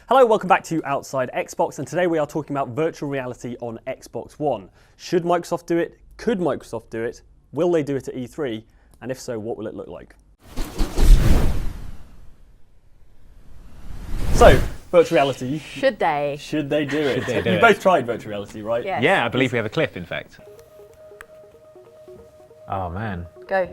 Hello, welcome back to Outside Xbox, and today we are talking about virtual reality on Xbox One. Should Microsoft do it? Could Microsoft do it? Will they do it at E3? And if so, what will it look like? So, virtual reality. Should they? Should they do it? Should they do You it? both tried virtual reality, right? Yes. Yeah, I believe we have a clip, in fact. Oh man, Go.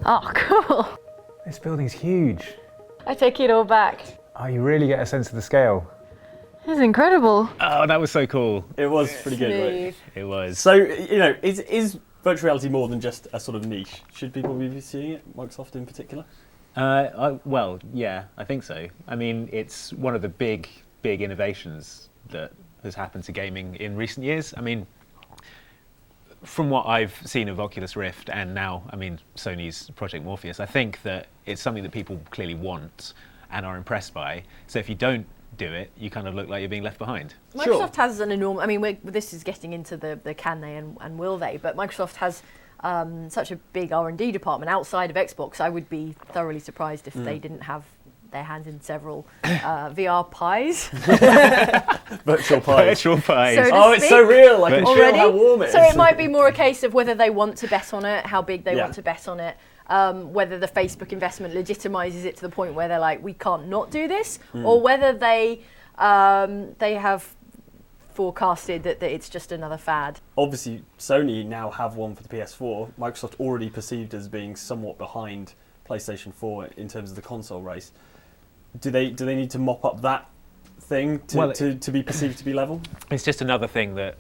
Oh, cool. this building's huge. I take it all back. Oh, you really get a sense of the scale. This is incredible. Oh, that was so cool. It was pretty good, right? Smooth. It was. So, is virtual reality more than just a sort of niche? Should people be seeing it, Microsoft in particular? Well, yeah, I think so. I mean, it's one of the big innovations that has happened to gaming in recent years. I mean, from what I've seen of Oculus Rift and now, I mean, Sony's Project Morpheus, I think that it's something that people clearly want and are impressed by. So if you don't do it, you kind of look like you're being left behind. Microsoft has an enormous, I mean, this is getting into the can they and will they, but Microsoft has such a big R&D department outside of Xbox. I would be thoroughly surprised if they didn't have their hands in several VR pies. Virtual pies. Virtual pies. So- Oh, it's so real. I can feel Already? how warm it is. So it might be more a case of whether they want to bet on it, how big they Yeah. want to bet on it, whether the Facebook investment legitimizes it to the point where they're like, we can't not do this, or whether they have forecasted that it's just another fad. Obviously, Sony now have one for the PS4. Microsoft already perceived as being somewhat behind PlayStation 4 in terms of the console race. Do they need to mop up that thing to be perceived to be level? It's just another thing that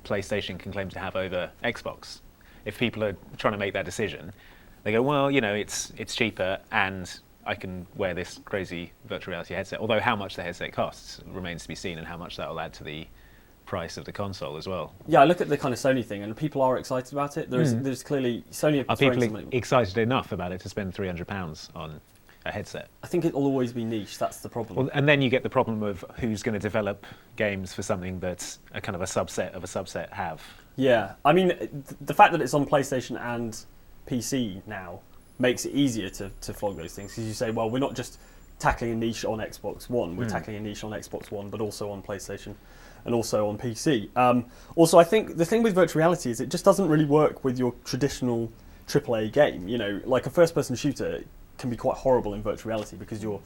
PlayStation can claim to have over Xbox. If people are trying to make that decision, they go, well, you know, it's cheaper and I can wear this crazy virtual reality headset. Although how much the headset costs remains to be seen, and how much that will add to the price of the console as well. Yeah, I look at the kind of Sony thing, and people are excited about it. There's clearly Sony Are throwing people something. excited enough about it to spend £300 on a headset? I think it'll always be niche. That's the problem. Well, and then you get the problem of who's going to develop games for something that's a kind of a subset of a subset have. Yeah, I mean, the fact that it's on PlayStation and PC now makes it easier to flog those things, because you say, well, we're not just tackling a niche on Xbox One, we're tackling a niche on Xbox One, but also on PlayStation and also on PC. Also, I think the thing with virtual reality is it just doesn't really work with your traditional AAA game. You know, like a first-person shooter can be quite horrible in virtual reality because you're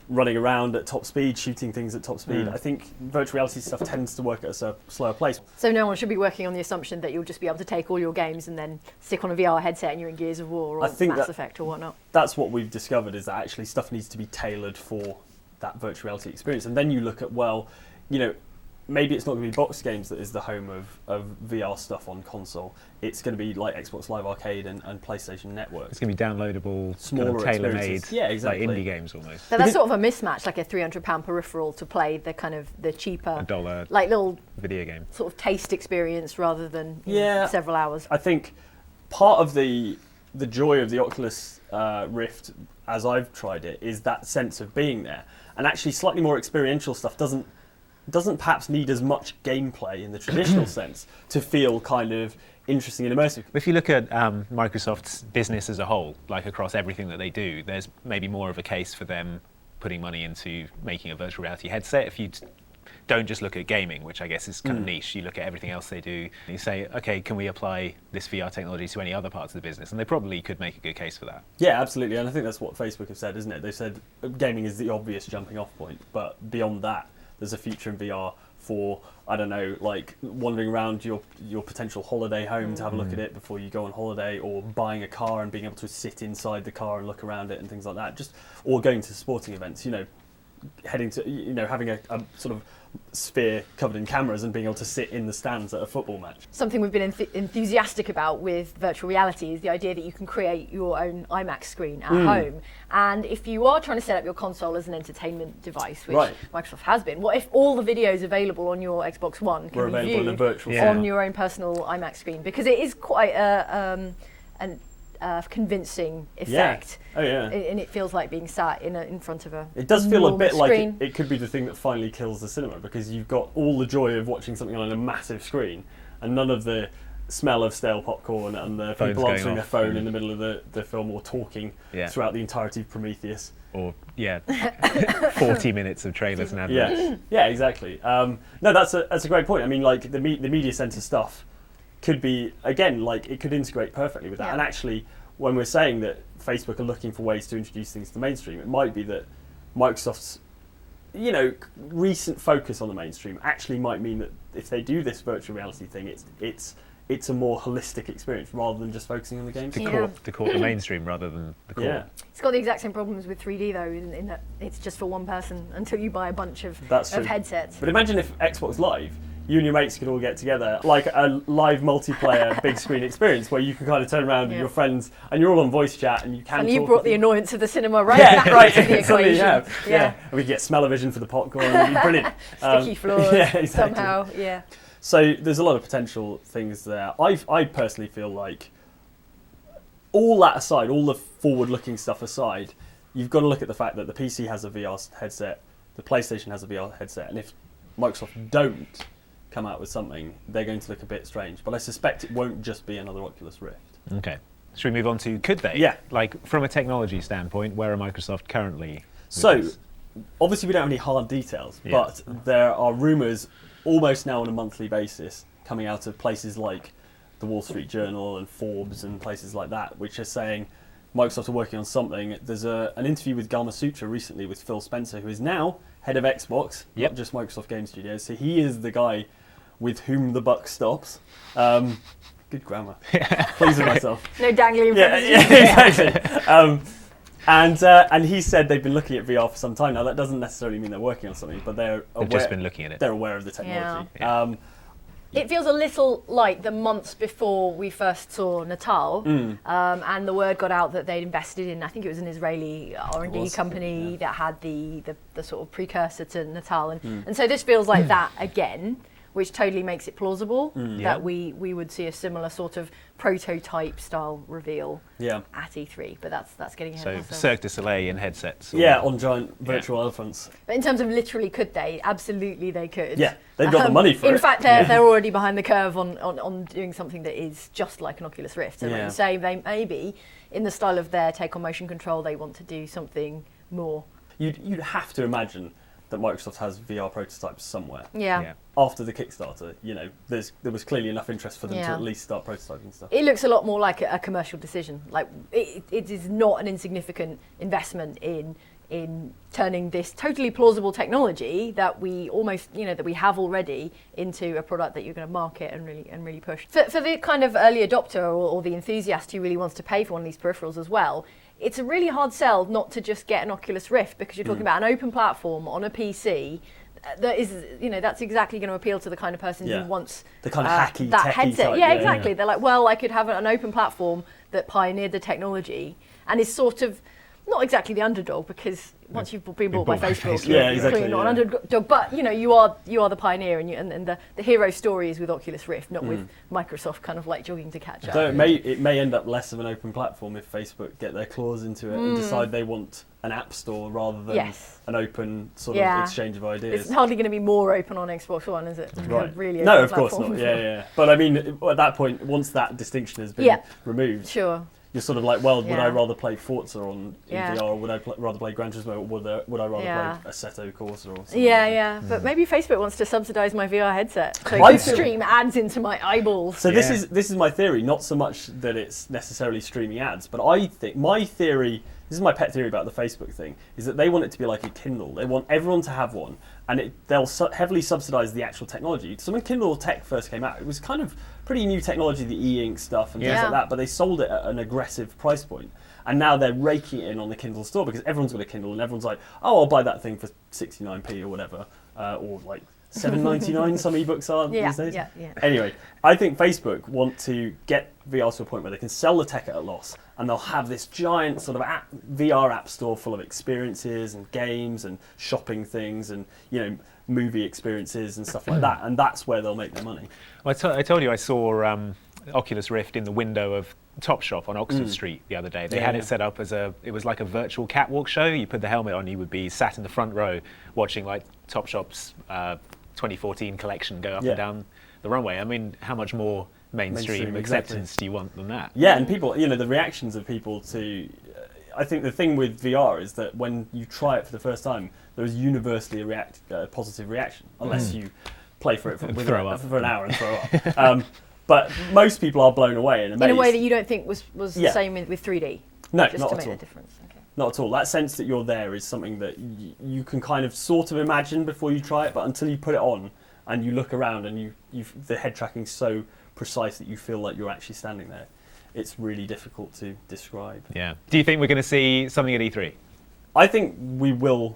running around at top speed, shooting things at top speed. I think virtual reality stuff tends to work at a slower pace. So no one should be working on the assumption that you'll just be able to take all your games and then stick on a VR headset and you're in Gears of War or I think Mass that- Effect or whatnot. That's what we've discovered, is that actually stuff needs to be tailored for that virtual reality experience. And then you look at, well, you know, maybe it's not going to be box games that is the home of VR stuff on console. It's going to be like Xbox Live Arcade and PlayStation Network. It's going to be downloadable, Smaller kind of tailor-made, experiences. Yeah, exactly. like indie games almost. But that's sort of a mismatch, like a £300 peripheral to play the kind of the cheaper, $1 like little video game. sort of taste experience rather than Yeah. several hours. I think part of the joy of the Oculus Rift, as I've tried it, is that sense of being there. And actually slightly more experiential stuff doesn't perhaps need as much gameplay in the traditional sense to feel kind of interesting and immersive. If you look at Microsoft's business as a whole, like across everything that they do, there's maybe more of a case for them putting money into making a virtual reality headset. If you don't just look at gaming, which I guess is kind of niche, you look at everything else they do, and you say, okay, can we apply this VR technology to any other parts of the business? And they probably could make a good case for that. Yeah, absolutely. And I think that's what Facebook have said, isn't it? They've said gaming is the obvious jumping off point, but beyond that, there's a future in VR for, I don't know, like wandering around your potential holiday home to have a look at it before you go on holiday, or buying a car and being able to sit inside the car and look around it and things like that. Or going to sporting events, you know, heading to, you know, having a sort of sphere covered in cameras and being able to sit in the stands at a football match. Something we've been enthusiastic about with virtual reality is the idea that you can create your own IMAX screen at home. And if you are trying to set up your console as an entertainment device, which Microsoft has been, what if all the videos available on your Xbox One can be available in a viewed virtual on your own personal IMAX screen? Because it is quite an convincing effect. Oh yeah. And it feels like being sat in front of a It does feel a bit screen. like it could be the thing that finally kills the cinema, because you've got all the joy of watching something on a massive screen and none of the smell of stale popcorn and the Phones people going answering their off. phone in the middle of the film or talking Yeah. throughout the entirety of Prometheus. or 40 minutes of trailers and adverts. Yeah, exactly. No, that's a great point. I mean, like the media center stuff could be, again, like it could integrate perfectly with that. And actually, when we're saying that Facebook are looking for ways to introduce things to the mainstream, it might be that Microsoft's recent focus on the mainstream actually might mean that if they do this virtual reality thing, it's a more holistic experience rather than just focusing on the games. To court the mainstream rather than the core. Yeah. It's got the exact same problems with 3D though, in that it's just for one person until you buy a bunch of headsets. But imagine if Xbox Live, you and your mates could all get together, like a live multiplayer big screen experience where you can kind of turn around and your friends, and you're all on voice chat and you can. And talk you brought the annoyance of the cinema right right into the equation. Yeah. And we could get smell-o-vision for the popcorn. It'd be brilliant. Sticky floors. Exactly. Somehow. Yeah. So there's a lot of potential things there. I personally feel like all that aside, all the forward-looking stuff aside, you've got to look at the fact that the PC has a VR headset, the PlayStation has a VR headset, and if Microsoft don't come out with something, they're going to look a bit strange. But I suspect it won't just be another Oculus Rift. Okay. Should we move on to could they? Yeah. Like from a technology standpoint, where are Microsoft currently? So, obviously we don't have any hard details, but there are rumours almost now on a monthly basis coming out of places like the Wall Street Journal and Forbes and places like that, which are saying Microsoft are working on something. There's an interview with Gama Sutra recently with Phil Spencer, who is now head of Xbox, not just Microsoft Game Studios. So he is the guy with whom the buck stops. Good grammar. Pleased with myself. No dangling. Yeah, exactly. And he said they've been looking at VR for some time now. That doesn't necessarily mean they're working on something, but they've just been looking at it. They're aware of the technology. Yeah. It feels a little like the months before we first saw Natal, and the word got out that they'd invested in, I think it was an Israeli R&D company that had the sort of precursor to Natal. And so this feels like that again, which totally makes it plausible that we would see a similar sort of prototype style reveal at E3. But that's getting ahead of ourselves. Cirque du Soleil in headsets. On giant virtual elephants. But in terms of literally could they, absolutely they could. Yeah, they've got the money for it. In fact, they're already behind the curve on doing something that is just like an Oculus Rift. And like you say, they maybe, in the style of their take on motion control, they want to do something more. You'd have to imagine that Microsoft has VR prototypes somewhere. Yeah. After the Kickstarter, there was clearly enough interest for them to at least start prototyping stuff. It looks a lot more like a commercial decision. Like it is not an insignificant investment in turning this totally plausible technology that we almost, that we have already into a product that you're going to market and really push. For the kind of early adopter or the enthusiast who really wants to pay for one of these peripherals as well, it's a really hard sell not to just get an Oculus Rift, because you're talking about an open platform on a PC that is, that's exactly going to appeal to the kind of person who wants the kind of hacky, that techie headset. Type. Yeah, exactly. They're like, well, I could have an open platform that pioneered the technology and is sort of not exactly the underdog, because once you've been bought by Facebook, you're clearly not an underdog. But you are the pioneer, and the hero story is with Oculus Rift, not with Microsoft kind of like jogging to catch up. So it may end up less of an open platform if Facebook get their claws into it and decide they want an app store rather than an open sort of exchange of ideas. It's hardly going to be more open on Xbox One, is it? Right. Really no, of course not. Yeah. But I mean, at that point, once that distinction has been removed, sure. You're sort of like, well, would I rather play Forza in VR, or would I rather play Gran Turismo, or would I rather play Assetto Corsa or something? But maybe Facebook wants to subsidise my VR headset, so I stream ads into my eyeballs. So this is my theory, not so much that it's necessarily streaming ads, but I think my theory, this is my pet theory about the Facebook thing, is that they want it to be like a Kindle. They want everyone to have one, and they'll heavily subsidise the actual technology. So when Kindle Tech first came out, it was kind of pretty new technology, the e-ink stuff and things like that, but they sold it at an aggressive price point. And now they're raking it in on the Kindle store because everyone's got a Kindle and everyone's like, oh, I'll buy that thing for 69p or whatever, or like $7.99 some ebooks are these days. Anyway, I think Facebook want to get VR to a point where they can sell the tech at a loss, and they'll have this giant sort of VR app store full of experiences and games and shopping things and movie experiences and stuff like that, and that's where they'll make their money. Well, I told you I saw Oculus Rift in the window of Topshop on Oxford Street the other day. They had it set up as it was like a virtual catwalk show. You put the helmet on, you would be sat in the front row watching like Topshop's 2014 collection go up and down the runway. I mean, how much more mainstream acceptance do you want than that? Yeah, and people, the reactions of people to, I think the thing with VR is that when you try it for the first time, there is universally a positive reaction, unless you play for it for an hour and throw up. But most people are blown away and amazed. In a way that you don't think was the same with 3D? No, just not to at make all. The difference. Okay. Not at all. That sense that you're there is something that you can kind of sort of imagine before you try it, but until you put it on and you look around and the head tracking is so precise that you feel like you're actually standing there, it's really difficult to describe. Yeah. Do you think we're going to see something at E3? I think we will.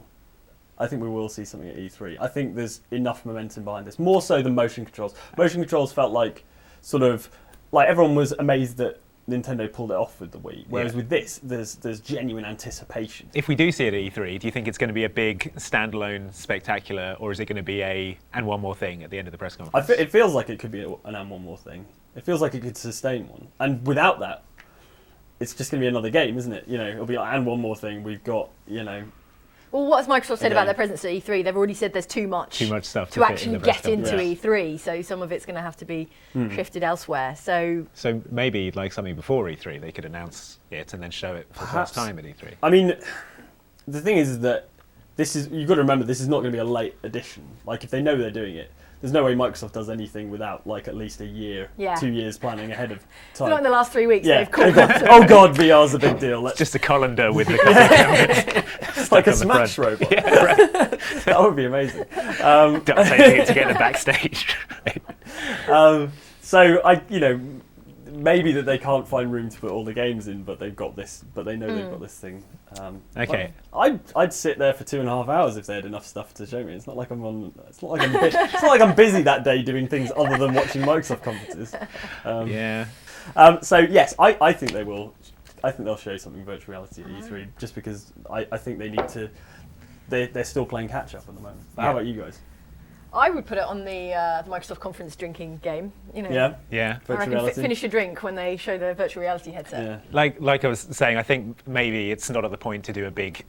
I think we will see something at E3. I think there's enough momentum behind this, more so than motion controls. Motion controls felt like sort of like everyone was amazed that Nintendo pulled it off with the Wii, whereas with this, there's genuine anticipation. If we do see it at E3, do you think it's going to be a big standalone spectacular, or is it going to be and one more thing at the end of the press conference? It feels like it could be an and one more thing. It feels like it could sustain one, and without that, it's just going to be another game, isn't it? You know, it'll be like, and one more thing. We've got, you know. Well, what has Microsoft said about their presence at E3? They've already said there's too much stuff to actually get into E3, so some of it's going to have to be shifted elsewhere. So maybe like something before E3, they could announce it and then show it for the first time at E3. I mean, the thing is that you've got to remember, this is not going to be a late edition. Like, if they know they're doing it, there's no way Microsoft does anything without like at least a year, 2 years planning ahead of time. Not in the last 3 weeks. They've called oh God, VR's a big deal. It's just a colander with the couple of cameras. It's like a Smash robot. Yeah, right. That would be amazing. Duct taping it to get them backstage. So maybe that they can't find room to put all the games in, but they've got this. But they know they've got this thing. Okay. I'd sit there for 2.5 hours if they had enough stuff to show me. It's not like it's not like I'm busy that day doing things other than watching Microsoft conferences. So yes, I think they will. I think they'll show something virtual reality at E3, just because I think they need to. They're still playing catch up at the moment. How about you guys? I would put it on the Microsoft conference drinking game. You know. Yeah. I reckon finish your drink when they show the virtual reality headset. Yeah. Like I was saying, I think maybe it's not at the point to do a big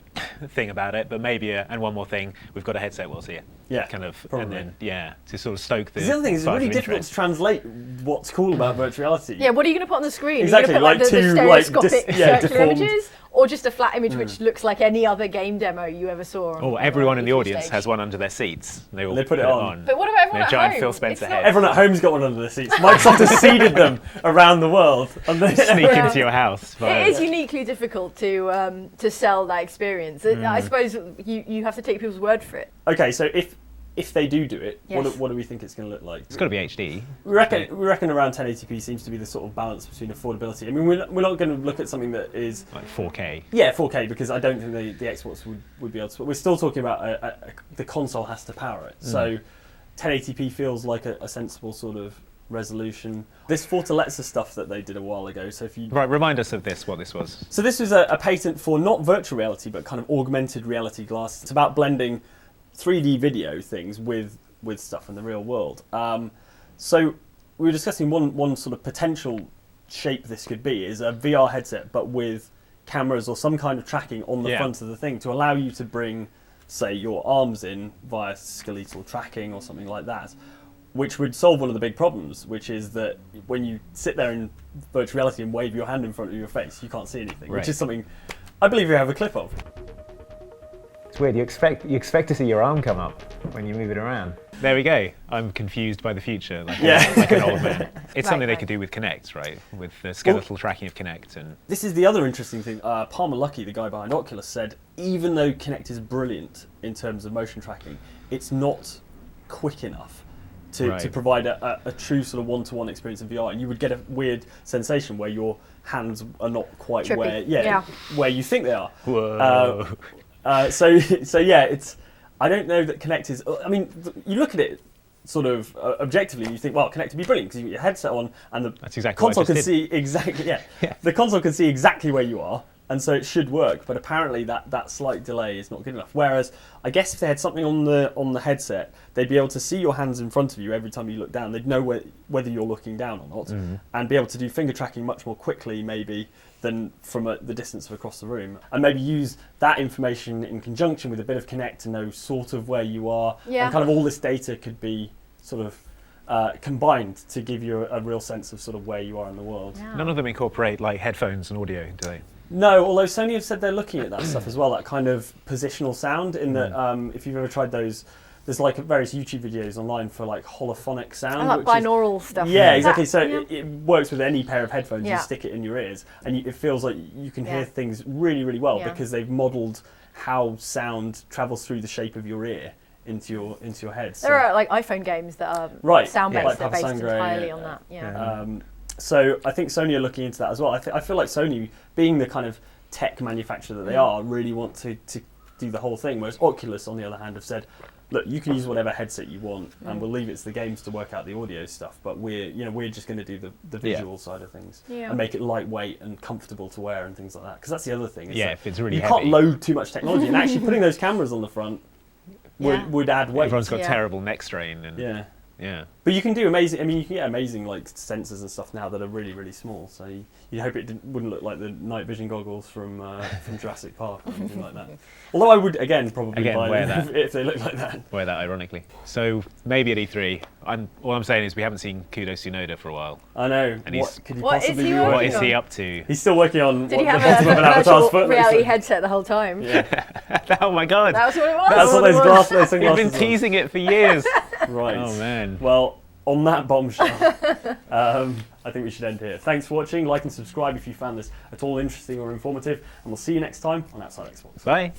thing about it, but maybe and one more thing, we've got a headset, we'll see it. Yeah, kind of, probably. And then to sort of stoke the. The other thing is, it's really difficult to translate what's cool about virtual reality. Yeah, what are you going to put on the screen? Exactly, are you going to put the stereoscopic circular deformed images, or just a flat image which looks like any other game demo you ever saw? Or everyone in the audience has one under their seats. They all put it on. But what about everyone at giant home? Phil Spencer head. Everyone at home's got one under their seats. Microsoft has seeded them around the world. And they sneak into your house. It is uniquely difficult to sell that experience. I suppose you have to take people's word for it. Okay, so if they do it, what do we think it's going to look like? It's got to be HD. We reckon around 1080p seems to be the sort of balance between affordability. I mean, we're not going to look at something that is like 4K. Yeah, 4K, because I don't think the Xbox would be able to. We're still talking about the console has to power it. So 1080p feels like a sensible sort of resolution. This Fortaleza stuff that they did a while ago. So if you remind us of what this was. So this was a patent for not virtual reality, but kind of augmented reality glasses. It's about blending 3D video things with stuff in the real world. So we were discussing one sort of potential shape this could be is a VR headset, but with cameras or some kind of tracking on the front of the thing to allow you to bring, say, your arms in via skeletal tracking or something like that, which would solve one of the big problems, which is that when you sit there in virtual reality and wave your hand in front of your face, you can't see anything, which is something I believe you have a clip of. It's weird. You expect to see your arm come up when you move it around. There we go. I'm confused by the future, like an old man. It's something they could do with Kinect, right? With the skeletal tracking of Kinect. And this is the other interesting thing. Palmer Luckey, the guy behind Oculus, said even though Kinect is brilliant in terms of motion tracking, it's not quick enough to provide a true sort of one-to-one experience in VR, and you would get a weird sensation where your hands are not quite trippy. where you think they are. Whoa. It's. I don't know that Kinect is. I mean, you look at it sort of objectively, and you think, well, Kinect would be brilliant because you get your headset on, and the console can see exactly. Yeah, the console can see exactly where you are, and so it should work. But apparently, that slight delay is not good enough. Whereas, I guess if they had something on the headset, they'd be able to see your hands in front of you every time you look down. They'd know whether you're looking down or not, and be able to do finger tracking much more quickly, maybe, than from the distance of across the room, and maybe use that information in conjunction with a bit of Kinect to know sort of where you are, and kind of all this data could be sort of combined to give you a real sense of sort of where you are in the world. None of them incorporate like headphones and audio, do they? No, although Sony have said they're looking at that stuff as well, that kind of positional sound, in that if you've ever tried those, there's like various YouTube videos online for like holophonic sound. And like binaural stuff. Yeah, exactly. So it works with any pair of headphones. Yeah. You stick it in your ears, and it feels like you can hear things really, really well because they've modelled how sound travels through the shape of your ear into your head. So, there are like iPhone games that are sound-based. Like They're based Sangre, entirely on that. Yeah. So I think Sony are looking into that as well. I feel like Sony, being the kind of tech manufacturer that they are, really want to do the whole thing. Whereas Oculus, on the other hand, have said, look, you can use whatever headset you want, and we'll leave it to the games to work out the audio stuff. But we're just going to do the visual side of things and make it lightweight and comfortable to wear and things like that. Because that's the other thing. If it's really you heavy. can't load too much technology, and actually putting those cameras on the front would add weight. Everyone's got terrible neck strain. And yeah. But you can do amazing. I mean, you can get amazing like sensors and stuff now that are really, really small. So you hope it wouldn't look like the night vision goggles from Jurassic Park or anything like that. Although I would probably buy wear them that. if they look like that. Wear that ironically. So maybe at E3. All I'm saying is we haven't seen Kudo Tsunoda for a while. I know. And what could he what possibly is he be working What working is on? he up to? He's still working on Did he the have bottom of an a avatar's virtual foot. reality headset the whole time? Yeah. Oh my god! That was what it was. That's what those We've been sunglasses are. teasing it for years. Right. Oh man. Well, on that bombshell, I think we should end here. Thanks for watching. Like and subscribe if you found this at all interesting or informative, and we'll see you next time on Outside Xbox. Bye.